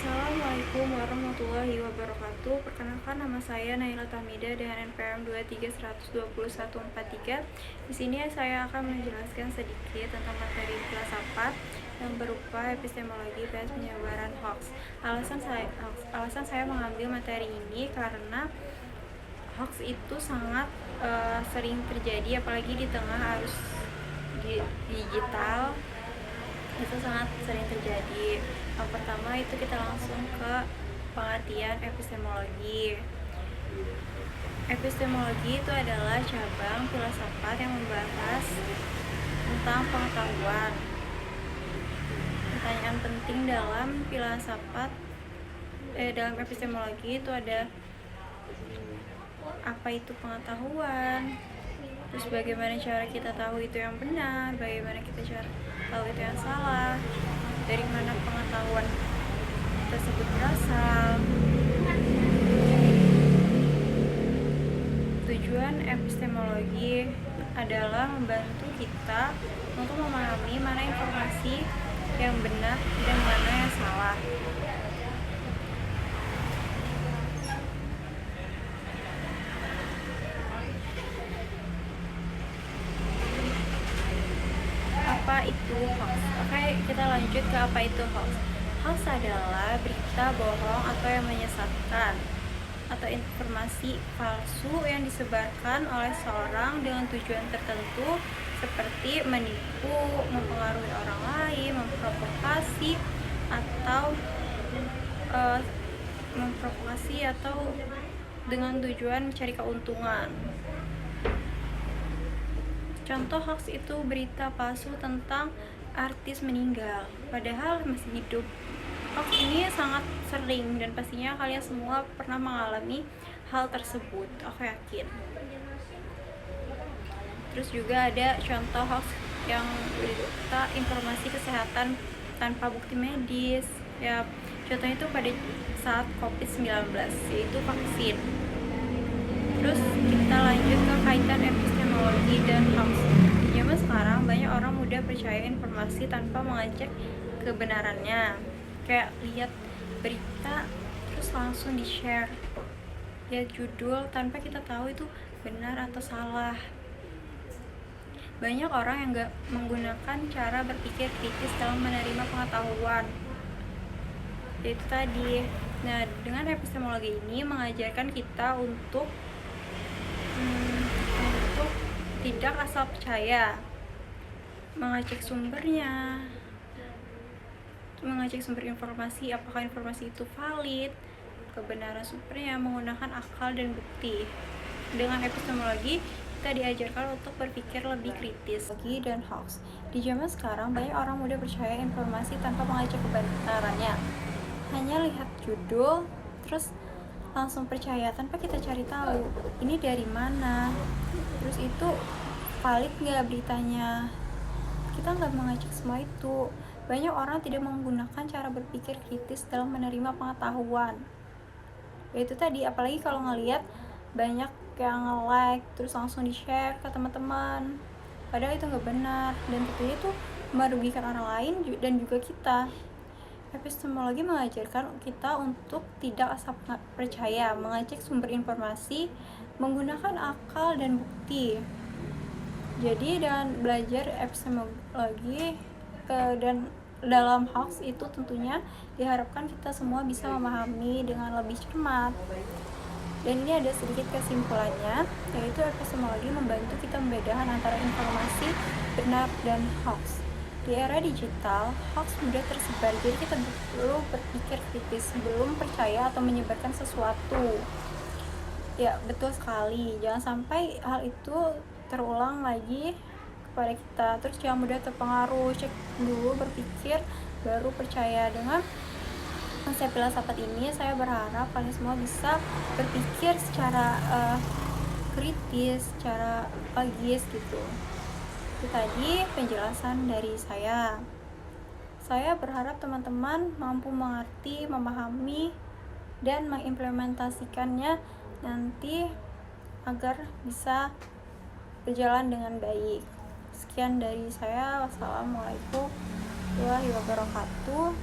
Assalamualaikum warahmatullahi wabarakatuh. Perkenalkan, nama saya Naila Tamida dengan NPM 23.121.43. Di sini saya akan menjelaskan sedikit tentang materi filsafat yang berupa epistemologi dan penyebaran hoax. Alasan saya mengambil materi ini karena hoax itu sangat sering terjadi, apalagi di tengah arus digital. Itu sangat sering terjadi. Yang pertama itu kita langsung ke pengertian epistemologi. Epistemologi itu adalah cabang filsafat yang membahas tentang pengetahuan. Pertanyaan penting dalam dalam epistemologi itu ada apa itu pengetahuan, terus bagaimana cara kita tahu itu yang benar, bagaimana kita cara tahu itu yang salah, dari mana pengetahuan tersebut berasal. Tujuan epistemologi adalah membantu kita untuk memahami mana informasi yang benar dan mana yang salah. Apa itu hoax? Oke, kita lanjut ke apa itu hoax. Hoax adalah berita bohong atau yang menyesatkan atau informasi palsu yang disebarkan oleh seorang dengan tujuan tertentu seperti menipu, mempengaruhi orang lain, memprovokasi atau dengan tujuan mencari keuntungan. Contoh hoax itu berita palsu tentang artis meninggal padahal masih hidup. Hoax ini sangat sering dan pastinya kalian semua pernah mengalami hal tersebut, aku yakin. Terus juga ada contoh hoax yang berita informasi kesehatan tanpa bukti medis. Ya, contohnya itu pada saat COVID-19, yaitu vaksin. Terus kita lanjut ke kaitan epistemologi dan hoax. Di zaman sekarang banyak orang mudah percaya informasi tanpa mengecek kebenarannya. Kayak lihat berita terus langsung di-share. Lihat judul tanpa kita tahu itu benar atau salah. Banyak orang yang gak menggunakan cara berpikir kritis dalam menerima pengetahuan. Itu tadi. Nah, dengan epistemologi ini mengajarkan kita untuk tidak asal percaya, mengecek sumbernya, mengecek sumber informasi, apakah informasi itu valid, kebenaran sumbernya, menggunakan akal dan bukti. Dengan epistemologi kita diajarkan untuk berpikir lebih kritis. Dan hoax. Di zaman sekarang banyak orang mudah percaya informasi tanpa mengecek kebenarannya. Hanya lihat judul terus langsung percaya tanpa kita cari tahu ini dari mana, terus itu valid nggak beritanya. Kita nggak mengecek semua itu. Banyak orang tidak menggunakan cara berpikir kritis dalam menerima pengetahuan. Yaitu tadi, apalagi kalau ngelihat banyak yang nge-like terus langsung di-share ke teman-teman, padahal itu nggak benar dan tentunya itu merugikan orang lain dan juga kita. Epistemologi mengajarkan kita untuk tidak asal percaya, mengecek sumber informasi, menggunakan akal dan bukti. Jadi dengan belajar epistemologi dan dalam hoax itu tentunya diharapkan kita semua bisa memahami dengan lebih cermat. Dan ini ada sedikit kesimpulannya, yaitu epistemologi membantu kita membedakan antara informasi benar dan hoax. Di era digital, hoax mudah tersebar, jadi kita perlu berpikir kritis sebelum percaya atau menyebarkan sesuatu. Ya, betul sekali. Jangan sampai hal itu terulang lagi kepada kita. Terus jangan mudah terpengaruh, cek dulu, berpikir, baru percaya. Dengan konsep filsafat ini, saya berharap kalian semua bisa berpikir secara kritis, secara logis gitu. Itu tadi penjelasan dari saya. Saya berharap teman-teman mampu mengerti, memahami, dan mengimplementasikannya nanti agar bisa berjalan dengan baik. Sekian dari saya. Wassalamualaikum warahmatullahi wabarakatuh.